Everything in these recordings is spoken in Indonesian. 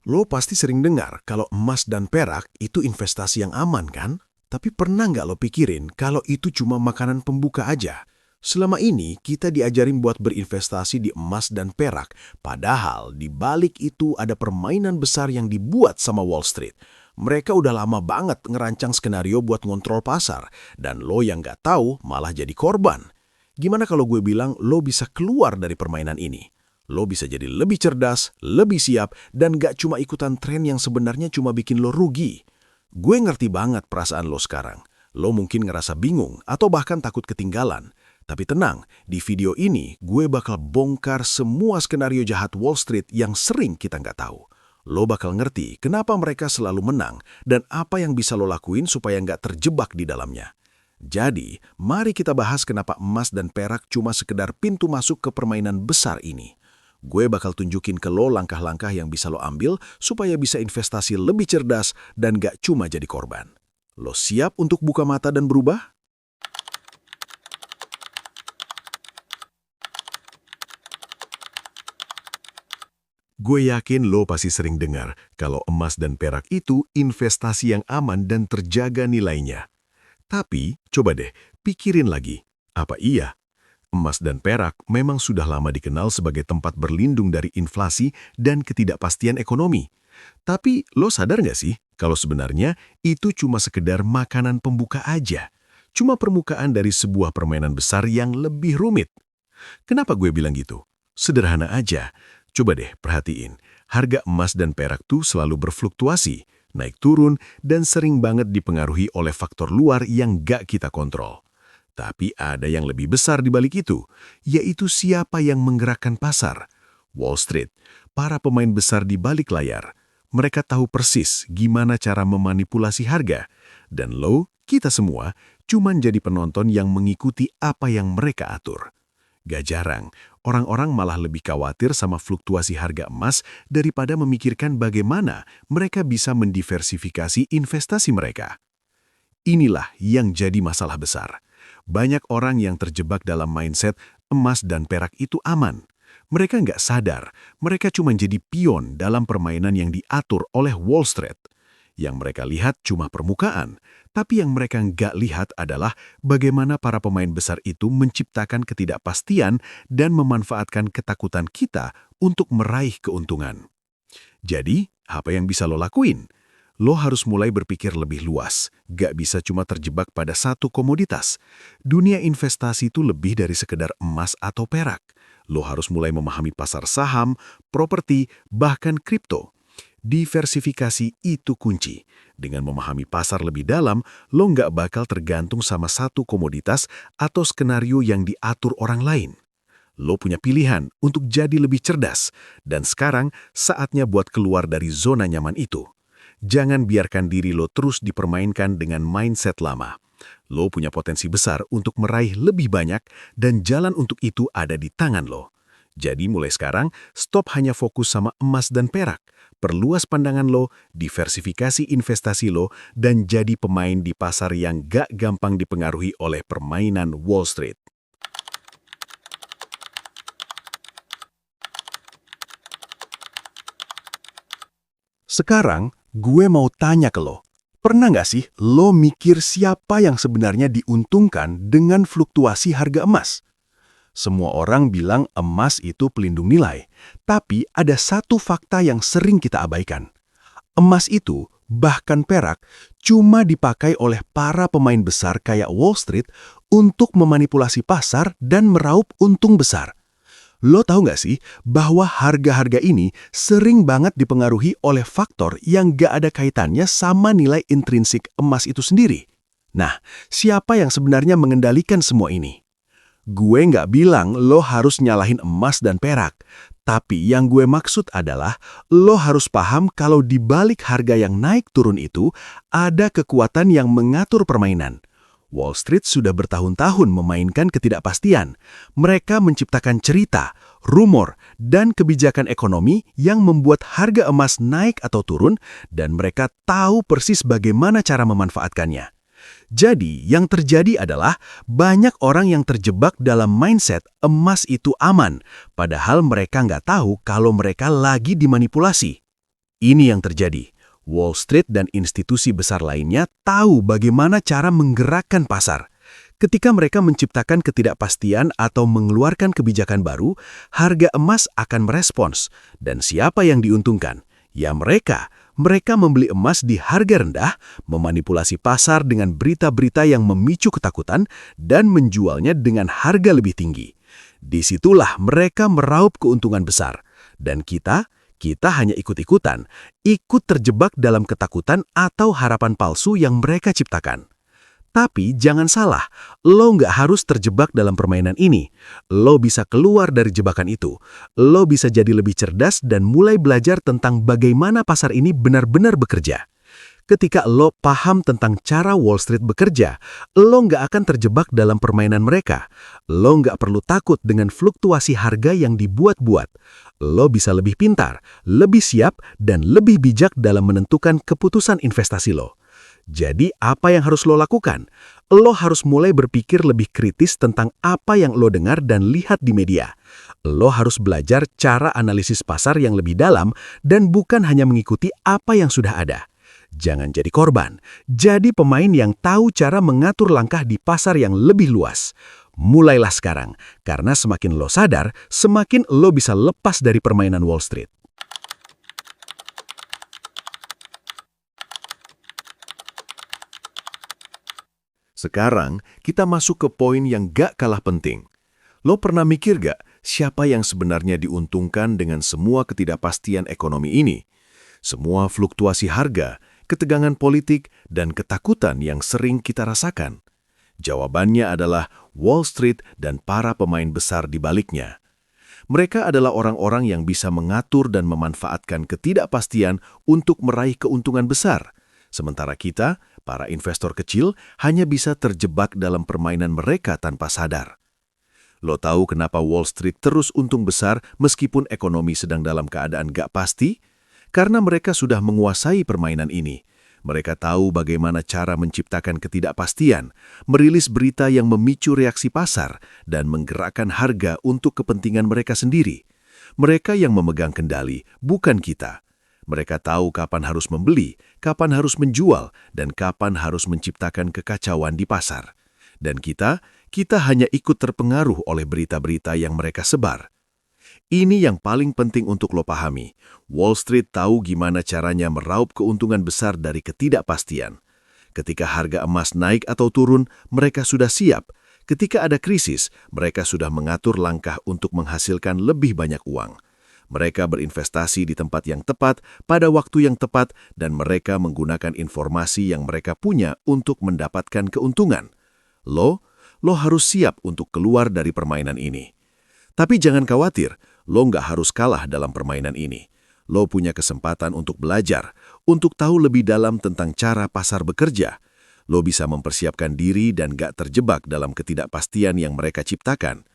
Lo pasti sering dengar kalau emas dan perak itu investasi yang aman kan? Tapi pernah nggak lo pikirin kalau itu cuma makanan pembuka aja? Selama ini kita diajarin buat berinvestasi di emas dan perak, padahal di balik itu ada permainan besar yang dibuat sama Wall Street. Mereka udah lama banget ngerancang skenario buat ngontrol pasar, dan lo yang nggak tahu malah jadi korban. Gimana kalau gue bilang lo bisa keluar dari permainan ini? Lo bisa jadi lebih cerdas, lebih siap, dan gak cuma ikutan tren yang sebenarnya cuma bikin lo rugi. Gue ngerti banget perasaan lo sekarang. Lo mungkin ngerasa bingung atau bahkan takut ketinggalan. Tapi tenang, di video ini gue bakal bongkar semua skenario jahat Wall Street yang sering kita nggak tahu. Lo bakal ngerti kenapa mereka selalu menang dan apa yang bisa lo lakuin supaya nggak terjebak di dalamnya. Jadi, mari kita bahas kenapa emas dan perak cuma sekedar pintu masuk ke permainan besar ini. Gue bakal tunjukin ke lo langkah-langkah yang bisa lo ambil supaya bisa investasi lebih cerdas dan gak cuma jadi korban. Lo siap untuk buka mata dan berubah? Gue yakin lo pasti sering dengar kalau emas dan perak itu investasi yang aman dan terjaga nilainya. Tapi, coba deh, pikirin lagi. Apa iya? Emas dan perak memang sudah lama dikenal sebagai tempat berlindung dari inflasi dan ketidakpastian ekonomi. Tapi lo sadar nggak sih kalau sebenarnya itu cuma sekedar makanan pembuka aja? Cuma permukaan dari sebuah permainan besar yang lebih rumit. Kenapa gue bilang gitu? Sederhana aja. Coba deh perhatiin, harga emas dan perak tuh selalu berfluktuasi, naik turun, dan sering banget dipengaruhi oleh faktor luar yang gak kita kontrol. Tapi ada yang lebih besar di balik itu, yaitu siapa yang menggerakkan pasar. Wall Street, para pemain besar di balik layar. Mereka tahu persis gimana cara memanipulasi harga. Dan lo, kita semua, cuman jadi penonton yang mengikuti apa yang mereka atur. Gak jarang, orang-orang malah lebih khawatir sama fluktuasi harga emas daripada memikirkan bagaimana mereka bisa mendiversifikasi investasi mereka. Inilah yang jadi masalah besar. Banyak orang yang terjebak dalam mindset emas dan perak itu aman. Mereka nggak sadar, mereka cuma jadi pion dalam permainan yang diatur oleh Wall Street. Yang mereka lihat cuma permukaan, tapi yang mereka nggak lihat adalah bagaimana para pemain besar itu menciptakan ketidakpastian dan memanfaatkan ketakutan kita untuk meraih keuntungan. Jadi, apa yang bisa lo lakuin? Lo harus mulai berpikir lebih luas, gak bisa cuma terjebak pada satu komoditas. Dunia investasi itu lebih dari sekedar emas atau perak. Lo harus mulai memahami pasar saham, properti, bahkan kripto. Diversifikasi itu kunci. Dengan memahami pasar lebih dalam, lo nggak bakal tergantung sama satu komoditas atau skenario yang diatur orang lain. Lo punya pilihan untuk jadi lebih cerdas, dan sekarang saatnya buat keluar dari zona nyaman itu. Jangan biarkan diri lo terus dipermainkan dengan mindset lama. Lo punya potensi besar untuk meraih lebih banyak, dan jalan untuk itu ada di tangan lo. Jadi mulai sekarang, stop hanya fokus sama emas dan perak. Perluas pandangan lo, diversifikasi investasi lo, dan jadi pemain di pasar yang gak gampang dipengaruhi oleh permainan Wall Street. Sekarang, gue mau tanya ke lo. Pernah nggak sih lo mikir siapa yang sebenarnya diuntungkan dengan fluktuasi harga emas? Semua orang bilang emas itu pelindung nilai, tapi ada satu fakta yang sering kita abaikan. Emas itu, bahkan perak, cuma dipakai oleh para pemain besar kayak Wall Street untuk memanipulasi pasar dan meraup untung besar. Lo tahu nggak sih bahwa harga-harga ini sering banget dipengaruhi oleh faktor yang nggak ada kaitannya sama nilai intrinsik emas itu sendiri? Nah, siapa yang sebenarnya mengendalikan semua ini? Gue nggak bilang lo harus nyalahin emas dan perak, tapi yang gue maksud adalah lo harus paham kalau di balik harga yang naik turun itu ada kekuatan yang mengatur permainan. Wall Street sudah bertahun-tahun memainkan ketidakpastian. Mereka menciptakan cerita, rumor, dan kebijakan ekonomi yang membuat harga emas naik atau turun, dan mereka tahu persis bagaimana cara memanfaatkannya. Jadi, yang terjadi adalah banyak orang yang terjebak dalam mindset emas itu aman, padahal mereka nggak tahu kalau mereka lagi dimanipulasi. Ini yang terjadi. Wall Street dan institusi besar lainnya tahu bagaimana cara menggerakkan pasar. Ketika mereka menciptakan ketidakpastian atau mengeluarkan kebijakan baru, harga emas akan merespons. Dan siapa yang diuntungkan? Ya mereka. Mereka membeli emas di harga rendah, memanipulasi pasar dengan berita-berita yang memicu ketakutan, dan menjualnya dengan harga lebih tinggi. Disitulah mereka meraup keuntungan besar. Dan kita hanya ikut-ikutan, ikut terjebak dalam ketakutan atau harapan palsu yang mereka ciptakan. Tapi jangan salah, lo nggak harus terjebak dalam permainan ini. Lo bisa keluar dari jebakan itu. Lo bisa jadi lebih cerdas dan mulai belajar tentang bagaimana pasar ini benar-benar bekerja. Ketika lo paham tentang cara Wall Street bekerja, lo nggak akan terjebak dalam permainan mereka. Lo nggak perlu takut dengan fluktuasi harga yang dibuat-buat. Lo bisa lebih pintar, lebih siap, dan lebih bijak dalam menentukan keputusan investasi lo. Jadi apa yang harus lo lakukan? Lo harus mulai berpikir lebih kritis tentang apa yang lo dengar dan lihat di media. Lo harus belajar cara analisis pasar yang lebih dalam dan bukan hanya mengikuti apa yang sudah ada. Jangan jadi korban, jadi pemain yang tahu cara mengatur langkah di pasar yang lebih luas. Mulailah sekarang, karena semakin lo sadar, semakin lo bisa lepas dari permainan Wall Street. Sekarang, kita masuk ke poin yang gak kalah penting. Lo pernah mikir gak siapa yang sebenarnya diuntungkan dengan semua ketidakpastian ekonomi ini? Semua fluktuasi harga, ketegangan politik, dan ketakutan yang sering kita rasakan. Jawabannya adalah Wall Street dan para pemain besar di baliknya. Mereka adalah orang-orang yang bisa mengatur dan memanfaatkan ketidakpastian untuk meraih keuntungan besar. Sementara kita, para investor kecil, hanya bisa terjebak dalam permainan mereka tanpa sadar. Lo tahu kenapa Wall Street terus untung besar meskipun ekonomi sedang dalam keadaan gak pasti? Karena mereka sudah menguasai permainan ini. Mereka tahu bagaimana cara menciptakan ketidakpastian, merilis berita yang memicu reaksi pasar, dan menggerakkan harga untuk kepentingan mereka sendiri. Mereka yang memegang kendali, bukan kita. Mereka tahu kapan harus membeli, kapan harus menjual, dan kapan harus menciptakan kekacauan di pasar. Dan kita hanya ikut terpengaruh oleh berita-berita yang mereka sebar. Ini yang paling penting untuk lo pahami. Wall Street tahu gimana caranya meraup keuntungan besar dari ketidakpastian. Ketika harga emas naik atau turun, mereka sudah siap. Ketika ada krisis, mereka sudah mengatur langkah untuk menghasilkan lebih banyak uang. Mereka berinvestasi di tempat yang tepat, pada waktu yang tepat, dan mereka menggunakan informasi yang mereka punya untuk mendapatkan keuntungan. Lo harus siap untuk keluar dari permainan ini. Tapi jangan khawatir, lo nggak harus kalah dalam permainan ini. Lo punya kesempatan untuk belajar, untuk tahu lebih dalam tentang cara pasar bekerja. Lo bisa mempersiapkan diri dan nggak terjebak dalam ketidakpastian yang mereka ciptakan.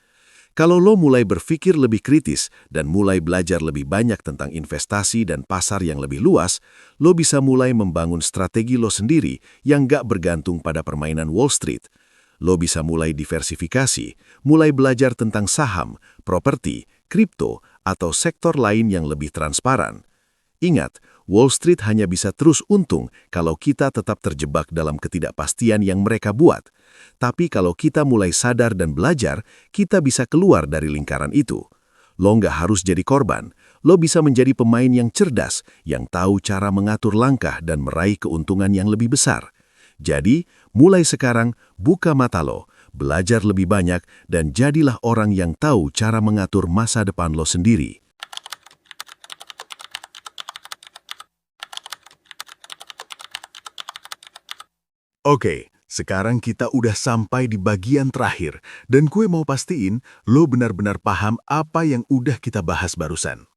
Kalau lo mulai berpikir lebih kritis dan mulai belajar lebih banyak tentang investasi dan pasar yang lebih luas, lo bisa mulai membangun strategi lo sendiri yang nggak bergantung pada permainan Wall Street. Lo bisa mulai diversifikasi, mulai belajar tentang saham, properti, kripto, atau sektor lain yang lebih transparan. Ingat, Wall Street hanya bisa terus untung kalau kita tetap terjebak dalam ketidakpastian yang mereka buat. Tapi kalau kita mulai sadar dan belajar, kita bisa keluar dari lingkaran itu. Lo nggak harus jadi korban, lo bisa menjadi pemain yang cerdas, yang tahu cara mengatur langkah dan meraih keuntungan yang lebih besar. Jadi, mulai sekarang, buka mata lo, belajar lebih banyak, dan jadilah orang yang tahu cara mengatur masa depan lo sendiri. Oke, sekarang kita udah sampai di bagian terakhir, dan gue mau pastiin lo benar-benar paham apa yang udah kita bahas barusan.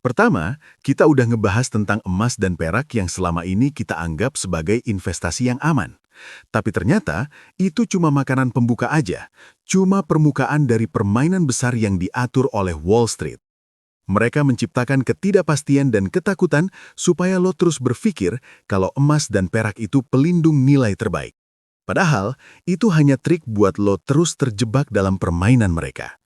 Pertama, kita udah ngebahas tentang emas dan perak yang selama ini kita anggap sebagai investasi yang aman. Tapi ternyata, itu cuma makanan pembuka aja, cuma permukaan dari permainan besar yang diatur oleh Wall Street. Mereka menciptakan ketidakpastian dan ketakutan supaya lo terus berpikir kalau emas dan perak itu pelindung nilai terbaik. Padahal, itu hanya trik buat lo terus terjebak dalam permainan mereka.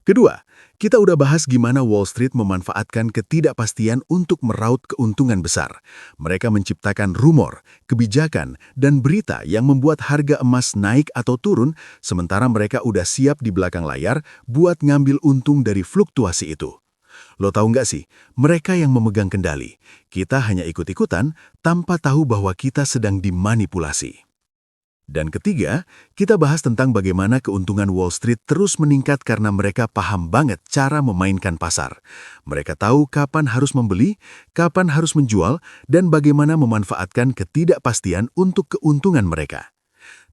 Kedua, Kita udah bahas gimana Wall Street memanfaatkan ketidakpastian untuk meraup keuntungan besar. Mereka menciptakan rumor, kebijakan, dan berita yang membuat harga emas naik atau turun, sementara mereka udah siap di belakang layar buat ngambil untung dari fluktuasi itu. Lo tahu nggak sih, mereka yang memegang kendali. Kita hanya ikut-ikutan tanpa tahu bahwa kita sedang dimanipulasi. Dan ketiga, kita bahas tentang bagaimana keuntungan Wall Street terus meningkat karena mereka paham banget cara memainkan pasar. Mereka tahu kapan harus membeli, kapan harus menjual, dan bagaimana memanfaatkan ketidakpastian untuk keuntungan mereka.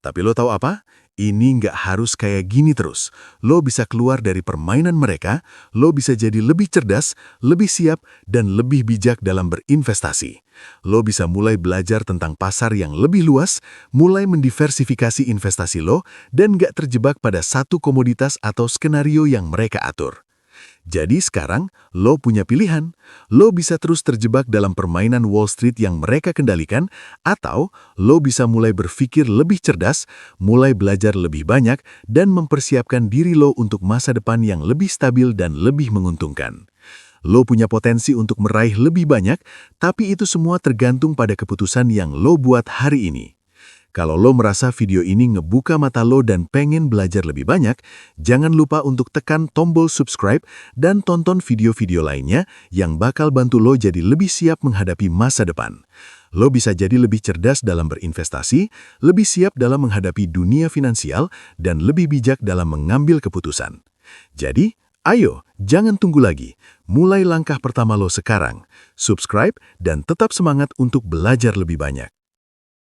Tapi lo tahu apa? Ini nggak harus kayak gini terus. Lo bisa keluar dari permainan mereka, lo bisa jadi lebih cerdas, lebih siap, dan lebih bijak dalam berinvestasi. Lo bisa mulai belajar tentang pasar yang lebih luas, mulai mendiversifikasi investasi lo, dan nggak terjebak pada satu komoditas atau skenario yang mereka atur. Jadi sekarang, lo punya pilihan. Lo bisa terus terjebak dalam permainan Wall Street yang mereka kendalikan, atau lo bisa mulai berpikir lebih cerdas, mulai belajar lebih banyak, dan mempersiapkan diri lo untuk masa depan yang lebih stabil dan lebih menguntungkan. Lo punya potensi untuk meraih lebih banyak, tapi itu semua tergantung pada keputusan yang lo buat hari ini. Kalau lo merasa video ini ngebuka mata lo dan pengen belajar lebih banyak, jangan lupa untuk tekan tombol subscribe dan tonton video-video lainnya yang bakal bantu lo jadi lebih siap menghadapi masa depan. Lo bisa jadi lebih cerdas dalam berinvestasi, lebih siap dalam menghadapi dunia finansial, dan lebih bijak dalam mengambil keputusan. Jadi, ayo, jangan tunggu lagi. Mulai langkah pertama lo sekarang. Subscribe dan tetap semangat untuk belajar lebih banyak.